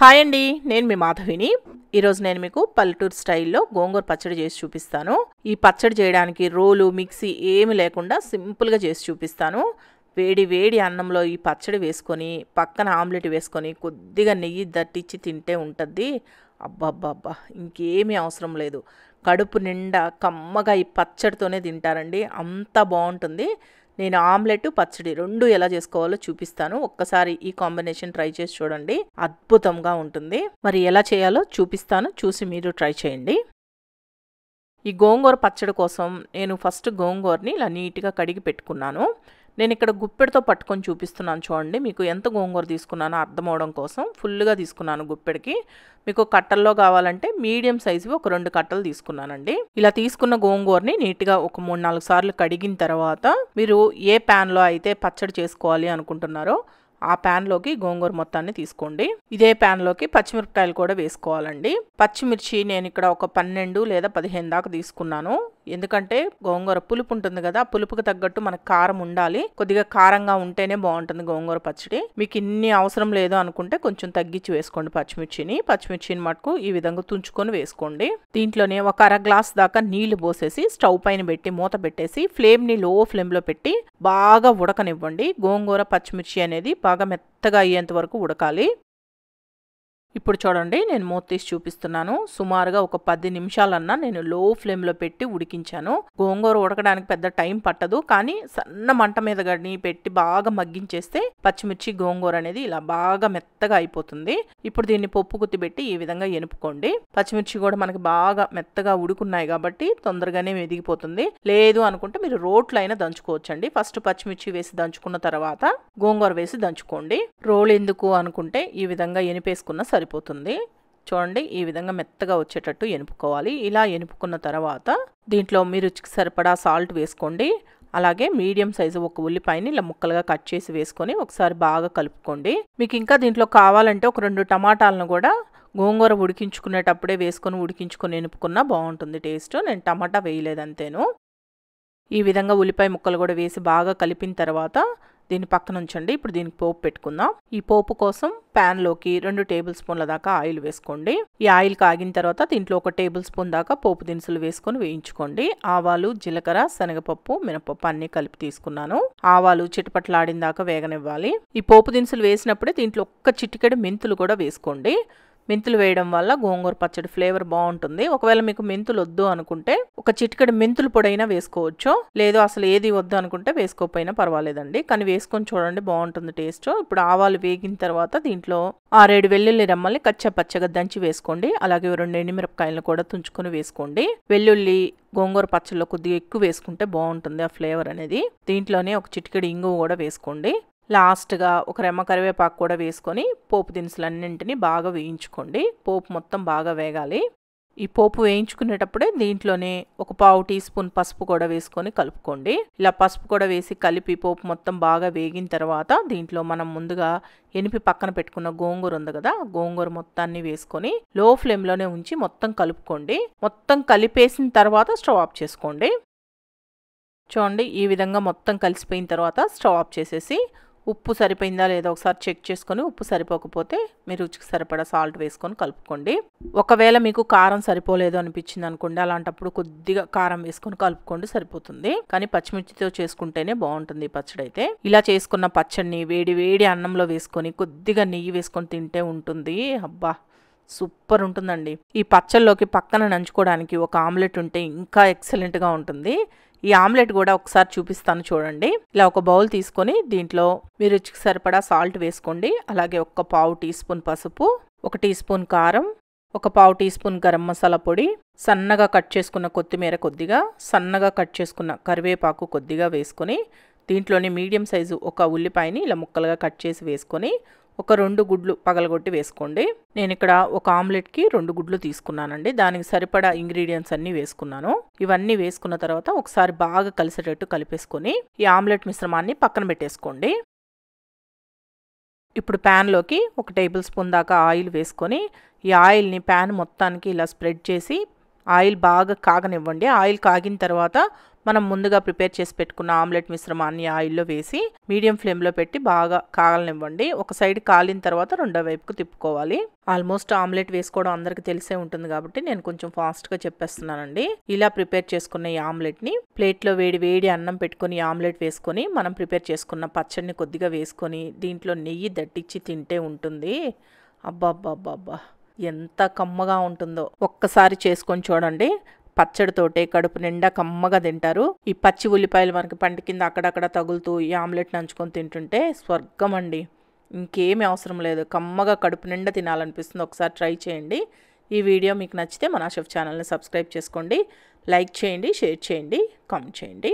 Hi అండి, నేను మీ మాధవిని. ఈరోజు నేను మీకు పల్లెటూరు స్టైల్లో గోంగూర పచ్చడి చేసి చూపిస్తాను. ఈ పచ్చడి చేయడానికి రోలు మిక్సీ ఏమి లేకుండా సింపుల్గా చేసి చూపిస్తాను. వేడి వేడి అన్నంలో ఈ పచ్చడి వేసుకొని పక్కన ఆమ్లెట్ వేసుకొని కొద్దిగా నెయ్యి దట్టించి తింటే ఉంటుంది. అబ్బబ్బబ్బా, ఇంకేమీ అవసరం లేదు. కడుపు నిండా కమ్మగా ఈ పచ్చడితోనే తింటారండి, అంత బాగుంటుంది. నేను ఆమ్లెట్ పచ్చడి రెండు ఎలా చేసుకోవాలో చూపిస్తాను. ఒక్కసారి ఈ కాంబినేషన్ ట్రై చేసి చూడండి, అద్భుతంగా ఉంటుంది. మరి ఎలా చేయాలో చూపిస్తాను, చూసి మీరు ట్రై చేయండి. ఈ గోంగూర పచ్చడి కోసం నేను ఫస్ట్ గోంగూరని ఇలా నీట్గా కడిగి పెట్టుకున్నాను. నేను ఇక్కడ గుప్పెడితో పట్టుకొని చూపిస్తున్నాను చూడండి. మీకు ఎంత గోంగూర తీసుకున్నానో అర్థం అవడం కోసం ఫుల్గా తీసుకున్నాను గుప్పెడికి. మీకు కట్టల్లో కావాలంటే మీడియం సైజువి ఒక 2 కట్టలు తీసుకున్నానండి. ఇలా తీసుకున్న గోంగూరని నీట్గా ఒక 3-4 సార్లు కడిగిన తర్వాత మీరు ఏ ప్యాన్లో అయితే పచ్చడి చేసుకోవాలి అనుకుంటున్నారో ఆ ప్యాన్లోకి గోంగూర మొత్తాన్ని తీసుకోండి. ఇదే ప్యాన్లోకి పచ్చిమిరపకాయలు కూడా వేసుకోవాలండి. పచ్చిమిర్చి నేను ఇక్కడ ఒక 12 లేదా 15 దాకా తీసుకున్నాను. ఎందుకంటే గోంగూర పులుపు ఉంటుంది కదా, పులుపుకి తగ్గట్టు మనకు కారం ఉండాలి. కొద్దిగా కారంగా ఉంటేనే బాగుంటుంది గోంగూర పచ్చడి. మీకు ఇన్ని అవసరం లేదు అనుకుంటే కొంచెం తగ్గించి వేసుకోండి పచ్చిమిర్చిని మటుకు ఈ విధంగా తుంచుకొని వేసుకోండి. దీంట్లోనే ఒక 1/2 గ్లాస్ దాకా నీళ్లు పోసేసి స్టవ్ పైన పెట్టి మూత పెట్టేసి ఫ్లేమ్ని లో ఫ్లేమ్లో పెట్టి బాగా ఉడకనివ్వండి. గోంగూర పచ్చిమిర్చి అనేది బాగా మెత్తగా అయ్యేంత వరకు ఉడకాలి. ఇప్పుడు చూడండి, నేను మూత తీసి చూపిస్తున్నాను. సుమారుగా ఒక 10 నిమిషాలన్నా నేను లో ఫ్లేమ్లో పెట్టి ఉడికించాను. గోంగూర ఉడకడానికి పెద్ద టైం పట్టదు, కానీ సన్న మంట మీద గడిని పెట్టి బాగా మగ్గించేస్తే పచ్చిమిర్చి గోంగూర అనేది ఇలా బాగా మెత్తగా అయిపోతుంది. ఇప్పుడు దీన్ని పప్పు గుత్తి పెట్టి ఈ విధంగా ఎనుపుకోండి. పచ్చిమిర్చి కూడా మనకి బాగా మెత్తగా ఉడుకున్నాయి కాబట్టి తొందరగానే ఎదిగిపోతుంది. లేదు అనుకుంటే మీరు రోట్లో అయినా దంచుకోవచ్చండి. ఫస్ట్ పచ్చిమిర్చి వేసి దంచుకున్న తర్వాత గోంగూర వేసి దంచుకోండి. రోలు ఎందుకు అనుకుంటే ఈ విధంగా ఎనిపేసుకున్న సరిపోతుంది. చూడండి, ఈ విధంగా మెత్తగా వచ్చేటట్టు ఎనుపుకోవాలి. ఇలా ఎనుపుకున్న తర్వాత దీంట్లో మీ రుచికి సరిపడా సాల్ట్ వేసుకోండి. అలాగే మీడియం సైజు ఒక ఉల్లిపాయని ఇలా ముక్కలుగా కట్ చేసి వేసుకొని ఒకసారి బాగా కలుపుకోండి. మీకు ఇంకా దీంట్లో కావాలంటే ఒక 2 టమాటాలను కూడా గోంగూర ఉడికించుకునేటప్పుడే వేసుకొని ఉడికించుకొని ఎనుపుకున్నా బాగుంటుంది టేస్ట్. నేను టమాటా వేయలేదు అంతేను. ఈ విధంగా ఉల్లిపాయ ముక్కలు కూడా వేసి బాగా కలిపిన తర్వాత దీన్ని పక్కన ఉంచండి. ఇప్పుడు దీనికి పోపు పెట్టుకుందాం. ఈ పోపు కోసం ప్యాన్లోకి 2 టేబుల్ స్పూన్ల దాకా ఆయిల్ వేసుకోండి. ఈ ఆయిల్ కాగిన తర్వాత దీంట్లో 1 టేబుల్ స్పూన్ దాకా పోపు దినుసులు వేసుకొని వేయించుకోండి. ఆవాలు, జీలకర్ర, శనగపప్పు, మినపప్పు అన్ని కలిపి తీసుకున్నాను. ఆవాలు చిటపట్లాడిన దాకా వేగనివ్వాలి. ఈ పోపు దినుసులు వేసినప్పుడే దీంట్లో 1 చిటికెడు మెంతులు కూడా వేసుకోండి. మెంతులు వేయడం వల్ల గోంగూర పచ్చడి ఫ్లేవర్ బాగుంటుంది. ఒకవేళ మీకు మెంతులు వద్దు అనుకుంటే 1 చిటికెడు మెంతుల పొడైనా వేసుకోవచ్చు. లేదు అసలు ఏది వద్దు అనుకుంటే వేసుకోకపోయినా పర్వాలేదండి, కానీ వేసుకొని చూడండి, బాగుంటుంది టేస్ట్. ఇప్పుడు ఆవాలు వేగిన తర్వాత దీంట్లో 6-7 వెల్లుల్లి రెమ్మల్ని కచ్చా పచ్చగా దంచి వేసుకోండి. అలాగే 2 ఎండుమిరపకాయలను కూడా తుంచుకొని వేసుకోండి. వెల్లుల్లి గోంగూర పచ్చడిలో కొద్దిగా ఎక్కువ వేసుకుంటే బాగుంటుంది ఆ ఫ్లేవర్ అనేది. దీంట్లోనే 1 చిటికెడు ఇంగువ కూడా వేసుకోండి. లాస్ట్గా 1 రెమ్మ కరివేపాకు కూడా వేసుకొని పోపు దినుసులన్నింటినీ బాగా వేయించుకోండి. పోపు మొత్తం బాగా వేగాలి. ఈ పోపు వేయించుకునేటప్పుడే దీంట్లోనే 1 పావు టీ స్పూన్ పసుపు కూడా వేసుకొని కలుపుకోండి. ఇలా పసుపు కూడా వేసి కలిపి పోపు మొత్తం బాగా వేగిన తర్వాత దీంట్లో మనం ముందుగా ఎనిపి పక్కన పెట్టుకున్న గోంగూర ఉంది కదా, గోంగూర మొత్తాన్ని వేసుకొని లో ఫ్లేమ్లోనే ఉంచి మొత్తం కలుపుకోండి. మొత్తం కలిపేసిన తర్వాత స్టవ్ ఆఫ్ చేసుకోండి. చూడండి, ఈ విధంగా మొత్తం కలిసిపోయిన తర్వాత స్టవ్ ఆఫ్ చేసేసి ఉప్పు సరిపోయిందా లేదా ఒకసారి చెక్ చేసుకొని, ఉప్పు సరిపోకపోతే మీ రుచికి సరిపడా సాల్ట్ వేసుకొని కలుపుకోండి. ఒకవేళ మీకు కారం సరిపోలేదు అనిపించింది అనుకోండి, అలాంటప్పుడు కొద్దిగా కారం వేసుకొని కలుపుకోండి, సరిపోతుంది. కానీ పచ్చిమిర్చితో చేసుకుంటేనే బాగుంటుంది ఈ పచ్చడి అయితే. ఇలా చేసుకున్న పచ్చడిని వేడి వేడి అన్నంలో వేసుకొని కొద్దిగా నెయ్యి వేసుకొని తింటే ఉంటుంది. అబ్బా, సూపర్ ఉంటుందండి. ఈ పచ్చళ్ళలోకి పక్కన నంచుకోవడానికి ఒక ఆమ్లెట్ ఉంటే ఇంకా ఎక్సలెంట్గా ఉంటుంది. ఈ ఆమ్లెట్ కూడా ఒకసారి చూపిస్తాను చూడండి. ఇలా ఒక బౌల్ తీసుకొని దీంట్లో మీ రుచికి సరిపడా సాల్ట్ వేసుకోండి. అలాగే 1 పావు టీ స్పూన్ పసుపు, 1 టీ స్పూన్ కారం, 1 పావు టీ స్పూన్ గరం మసాలా పొడి, సన్నగా కట్ చేసుకున్న కొత్తిమీర కొద్దిగా, సన్నగా కట్ చేసుకున్న కరివేపాకు కొద్దిగా వేసుకొని దీంట్లోని మీడియం సైజు 1 ఉల్లిపాయని ఇలా ముక్కలుగా కట్ చేసి వేసుకొని 2 గుడ్లు పగలగొట్టి వేసుకోండి. నేను ఇక్కడ 1 ఆమ్లెట్కి 2 గుడ్లు తీసుకున్నానండి. దానికి సరిపడా ఇంగ్రీడియంట్స్ అన్నీ వేసుకున్నాను. ఇవన్నీ వేసుకున్న తర్వాత ఒకసారి బాగా కలిసేటట్టు కలిపేసుకొని ఈ ఆమ్లెట్ మిశ్రమాన్ని పక్కన పెట్టేసుకోండి. ఇప్పుడు ప్యాన్లోకి 1 టేబుల్ స్పూన్ దాకా ఆయిల్ వేసుకొని ఈ ఆయిల్ని ప్యాన్ మొత్తానికి ఇలా స్ప్రెడ్ చేసి ఆయిల్ బాగా కాగనివ్వండి. ఆయిల్ కాగిన తర్వాత మనం ముందుగా ప్రిపేర్ చేసి పెట్టుకున్న ఆమ్లెట్ మిశ్రమాన్ని ఆయిల్లో వేసి మీడియం ఫ్లేమ్లో పెట్టి బాగా కాగలనివ్వండి. ఒక సైడ్ కాలిన తర్వాత రెండో వైపుకు తిప్పుకోవాలి. ఆల్మోస్ట్ ఆమ్లెట్ వేసుకోవడం అందరికీ తెలిసే ఉంటుంది కాబట్టి నేను కొంచెం ఫాస్ట్గా చెప్పేస్తున్నానండి. ఇలా ప్రిపేర్ చేసుకున్న ఈ ఆమ్లెట్ని ప్లేట్లో వేడి వేడి అన్నం పెట్టుకొని ఆమ్లెట్ వేసుకొని మనం ప్రిపేర్ చేసుకున్న పచ్చడిని కొద్దిగా వేసుకొని దీంట్లో నెయ్యి దట్టించి తింటే ఉంటుంది. అబ్బా ఎంత కమ్మగా ఉంటుందో. ఒక్కసారి చేసుకొని చూడండి. పచ్చడితోటే కడుపు నిండా కమ్మగా తింటారు. ఈ పచ్చి ఉల్లిపాయలు మనకి పంటి కింద అక్కడక్కడ తగులుతూ ఈ ఆమ్లెట్ నంచుకొని తింటుంటే స్వర్గం అండి. ఇంకేమీ అవసరం లేదు. కమ్మగా కడుపు నిండా తినాలనిపిస్తుంది. ఒకసారి ట్రై చేయండి. ఈ వీడియో మీకు నచ్చితే మన షెఫ్ ఛానల్ని సబ్స్క్రైబ్ చేసుకోండి. లైక్ చేయండి, షేర్ చేయండి, కామెంట్ చేయండి.